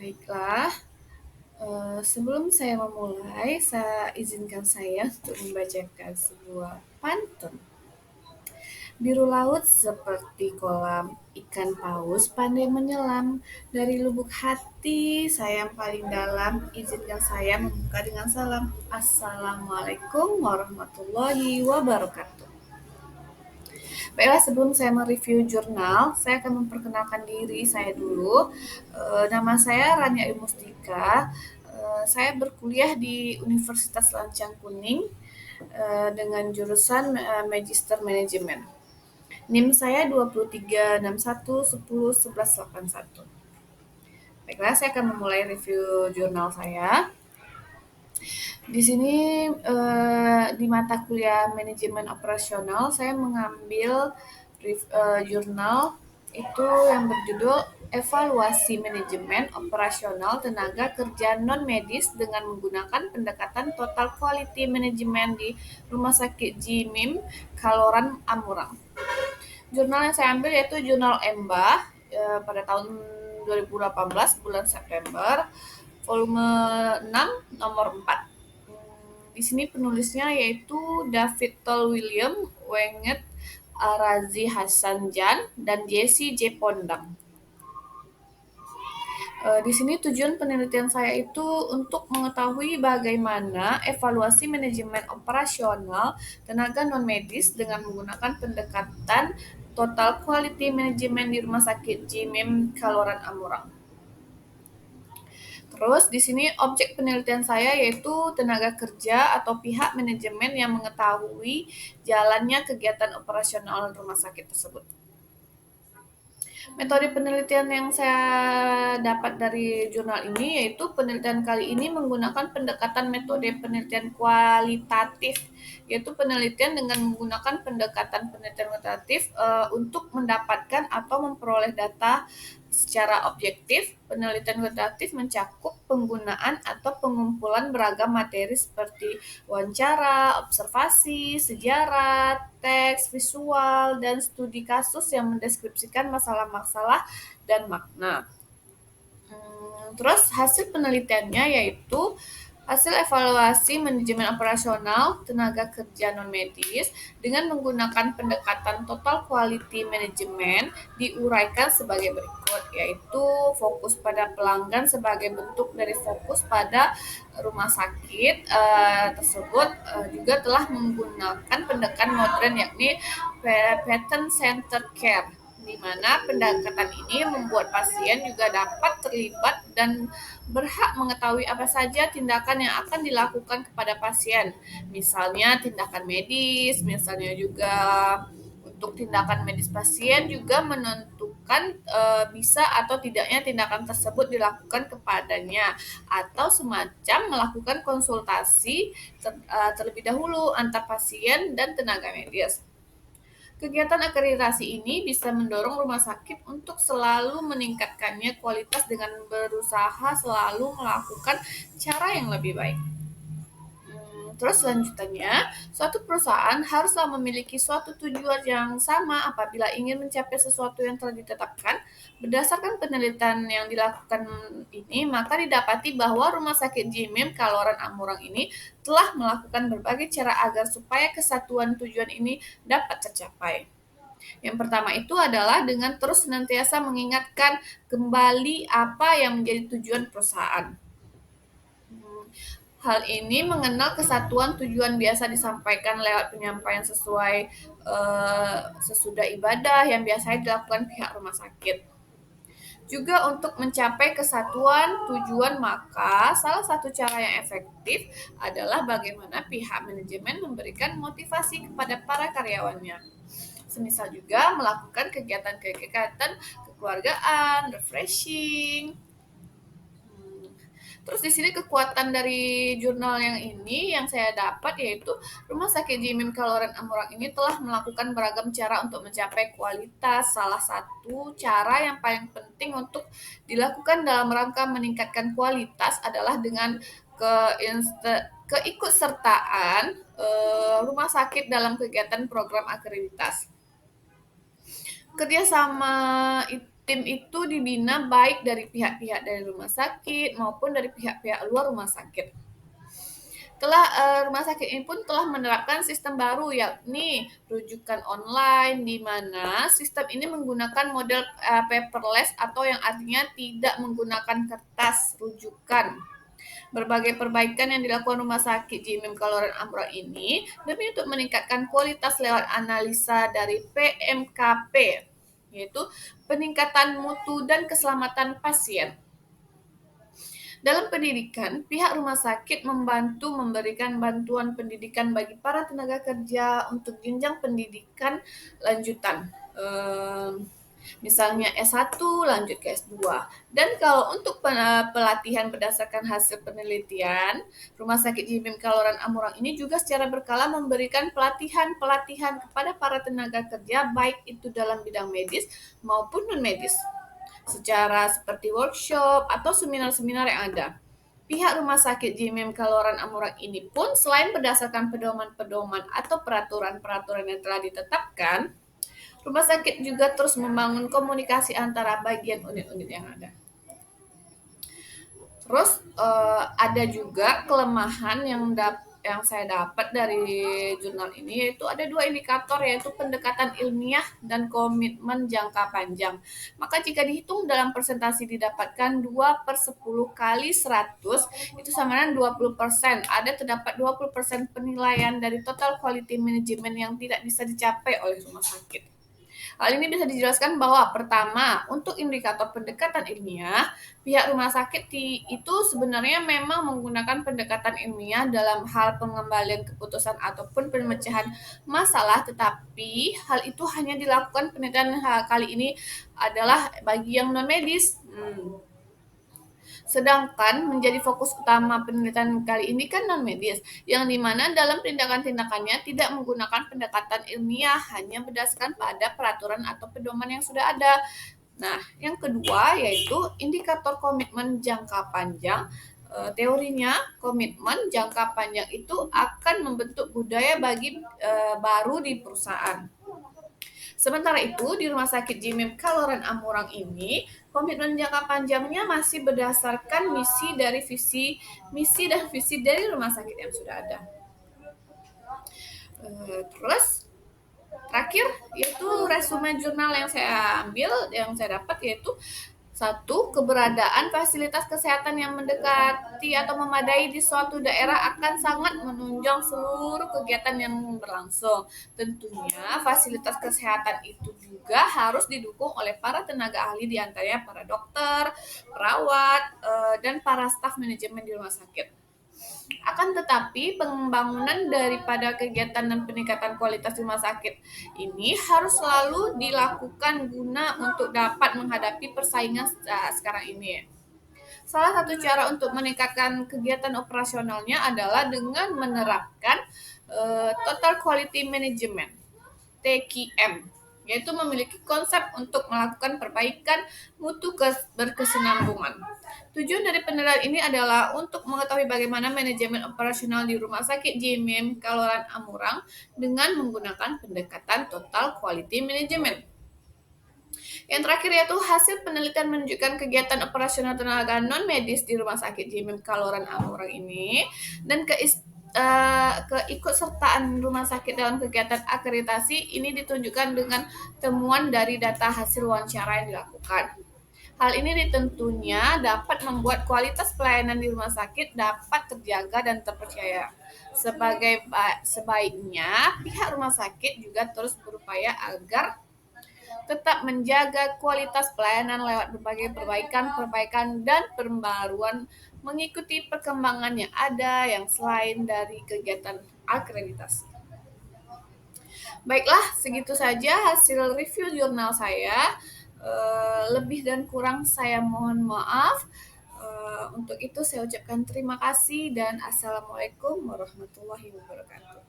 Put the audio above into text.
Baiklah, sebelum saya memulai, izinkan saya untuk membacakan sebuah pantun. Biru laut seperti kolam, ikan paus pandai menyelam. Dari lubuk hati saya yang paling dalam, izinkan saya membuka dengan salam. Assalamualaikum warahmatullahi wabarakatuh. Baiklah, sebelum saya mereview jurnal, saya akan memperkenalkan diri saya dulu. Nama saya Rania Imustika. Saya berkuliah di Universitas Lancang Kuning dengan jurusan Magister Manajemen. NIM saya 2361101181. Baiklah, saya akan memulai review jurnal saya. Di sini di mata kuliah manajemen operasional saya mengambil jurnal itu yang berjudul Evaluasi Manajemen Operasional Tenaga Kerja Non-Medis dengan menggunakan pendekatan Total Quality Management di Rumah Sakit Jimim, Kaloran, Amurang. Jurnal yang saya ambil yaitu Jurnal EMBA pada tahun 2018 bulan September, volume 6 nomor 4. Di sini penulisnya yaitu David Tol William, Wenget Arazi Hassan Jan, dan Jesse J. Pondang. Di sini tujuan penelitian saya itu untuk mengetahui bagaimana evaluasi manajemen operasional tenaga non-medis dengan menggunakan pendekatan Total Quality Management di Rumah Sakit Jimim, Kaloran, Amurang. Terus di sini objek penelitian saya yaitu tenaga kerja atau pihak manajemen yang mengetahui jalannya kegiatan operasional rumah sakit tersebut. Metode penelitian yang saya dapat dari jurnal ini yaitu penelitian kali ini menggunakan pendekatan metode penelitian kualitatif, yaitu penelitian dengan menggunakan pendekatan penelitian kualitatif untuk mendapatkan atau memperoleh data secara objektif. Penelitian kualitatif mencakup penggunaan atau pengumpulan beragam materi seperti wawancara, observasi, sejarah, teks, visual, dan studi kasus yang mendeskripsikan masalah-masalah dan makna. Terus hasil penelitiannya yaitu hasil evaluasi manajemen operasional tenaga kerja non-medis dengan menggunakan pendekatan Total Quality Management diuraikan sebagai berikut, yaitu fokus pada pelanggan sebagai bentuk dari fokus pada rumah sakit tersebut juga telah menggunakan pendekatan modern yakni Patient Center Care, di mana pendekatan ini membuat pasien juga dapat terlibat dan berhak mengetahui apa saja tindakan yang akan dilakukan kepada pasien. Misalnya tindakan medis, misalnya juga untuk tindakan medis pasien juga menentukan bisa atau tidaknya tindakan tersebut dilakukan kepadanya, atau semacam melakukan konsultasi terlebih dahulu antar pasien dan tenaga medis. Kegiatan akreditasi ini bisa mendorong rumah sakit untuk selalu meningkatkannya kualitas dengan berusaha selalu melakukan cara yang lebih baik. Terus selanjutnya, suatu perusahaan haruslah memiliki suatu tujuan yang sama apabila ingin mencapai sesuatu yang telah ditetapkan. Berdasarkan penelitian yang dilakukan ini, maka didapati bahwa Rumah Sakit Jimim, Kaloran, Amurang ini telah melakukan berbagai cara agar supaya kesatuan tujuan ini dapat tercapai. Yang pertama itu adalah dengan terus senantiasa mengingatkan kembali apa yang menjadi tujuan perusahaan. Hal ini mengenal kesatuan tujuan biasa disampaikan lewat penyampaian sesuai sesudah ibadah yang biasanya dilakukan pihak rumah sakit. Juga untuk mencapai kesatuan tujuan, maka salah satu cara yang efektif adalah bagaimana pihak manajemen memberikan motivasi kepada para karyawannya. Semisal juga melakukan kegiatan-kegiatan kekeluargaan, refreshing. Terus di sini kekuatan dari jurnal yang ini yang saya dapat yaitu Rumah Sakit Jimim, Kaloran, Amurang ini telah melakukan beragam cara untuk mencapai kualitas. Salah satu cara yang paling penting untuk dilakukan dalam rangka meningkatkan kualitas adalah dengan keikutsertaan rumah sakit dalam kegiatan program akreditasi. Kerjasama Tim itu dibina baik dari pihak-pihak dari rumah sakit maupun dari pihak-pihak luar rumah sakit. Rumah sakit ini pun telah menerapkan sistem baru, yakni rujukan online, di mana sistem ini menggunakan model paperless atau yang artinya tidak menggunakan kertas rujukan. Berbagai perbaikan yang dilakukan Rumah Sakit JIMM Kaloran Amrang ini demi untuk meningkatkan kualitas lewat analisa dari PMKP, yaitu peningkatan mutu dan keselamatan pasien. Dalam pendidikan, pihak rumah sakit membantu memberikan bantuan pendidikan bagi para tenaga kerja untuk jenjang pendidikan lanjutan. Misalnya S1 lanjut ke S2. Dan kalau untuk pelatihan berdasarkan hasil penelitian, Rumah Sakit JIMM Kaloran Amurang ini juga secara berkala memberikan pelatihan-pelatihan kepada para tenaga kerja, baik itu dalam bidang medis maupun non-medis, secara seperti workshop atau seminar-seminar yang ada. Pihak Rumah Sakit JIMM Kaloran Amurang ini pun selain berdasarkan pedoman-pedoman atau peraturan-peraturan yang telah ditetapkan, rumah sakit juga terus membangun komunikasi antara bagian unit-unit yang ada. Terus ada juga kelemahan yang saya dapat dari jurnal ini, yaitu ada 2 indikator, yaitu pendekatan ilmiah dan komitmen jangka panjang. Maka jika dihitung dalam persentase didapatkan 2/10 kali 100, itu sama dengan 20%. Terdapat 20% penilaian dari total quality management yang tidak bisa dicapai oleh rumah sakit. Hal ini bisa dijelaskan bahwa pertama, untuk indikator pendekatan ilmiah, pihak rumah sakit itu sebenarnya memang menggunakan pendekatan ilmiah dalam hal pengembalian keputusan ataupun pemecahan masalah, tetapi hal itu hanya dilakukan penelitian kali ini adalah bagi yang non-medis. Sedangkan menjadi fokus utama penelitian kali ini kan non-medis, yang dimana dalam tindakan-tindakannya tidak menggunakan pendekatan ilmiah, hanya berdasarkan pada peraturan atau pedoman yang sudah ada. Nah, yang kedua yaitu indikator komitmen jangka panjang. Teorinya, komitmen jangka panjang itu akan membentuk budaya baru di perusahaan. Sementara itu, di Rumah Sakit JIMM Kaloran Amurang ini, komitmen jangka panjangnya masih berdasarkan misi dan visi dari rumah sakit yang sudah ada. Terus, terakhir, yaitu resume jurnal yang saya dapat, yaitu 1. Keberadaan fasilitas kesehatan yang mendekati atau memadai di suatu daerah akan sangat menunjang seluruh kegiatan yang berlangsung. Tentunya fasilitas kesehatan itu juga harus didukung oleh para tenaga ahli, diantaranya para dokter, perawat, dan para staf manajemen di rumah sakit. Akan tetapi, pembangunan daripada kegiatan dan peningkatan kualitas rumah sakit ini harus selalu dilakukan guna untuk dapat menghadapi persaingan sekarang ini. Salah satu cara untuk meningkatkan kegiatan operasionalnya adalah dengan menerapkan Total Quality Management, TQM, yaitu memiliki konsep untuk melakukan perbaikan mutu berkesinambungan. Tujuan dari penilaian ini adalah untuk mengetahui bagaimana manajemen operasional di Rumah Sakit JIMM Kaloran Amurang dengan menggunakan pendekatan Total Quality Management. Yang terakhir yaitu hasil penelitian menunjukkan kegiatan operasional tenaga non-medis di Rumah Sakit JIMM Kaloran Amurang ini dan keikutsertaan rumah sakit dalam kegiatan akreditasi ini ditunjukkan dengan temuan dari data hasil wawancara yang dilakukan. Hal ini tentunya dapat membuat kualitas pelayanan di rumah sakit dapat terjaga dan terpercaya. Sebaiknya pihak rumah sakit juga terus berupaya agar tetap menjaga kualitas pelayanan lewat berbagai perbaikan dan pembaruan mengikuti perkembangan yang ada yang selain dari kegiatan akreditasi. Baiklah, segitu saja hasil review jurnal saya. Lebih dan kurang saya mohon maaf. Untuk itu saya ucapkan terima kasih dan Assalamualaikum warahmatullahi wabarakatuh.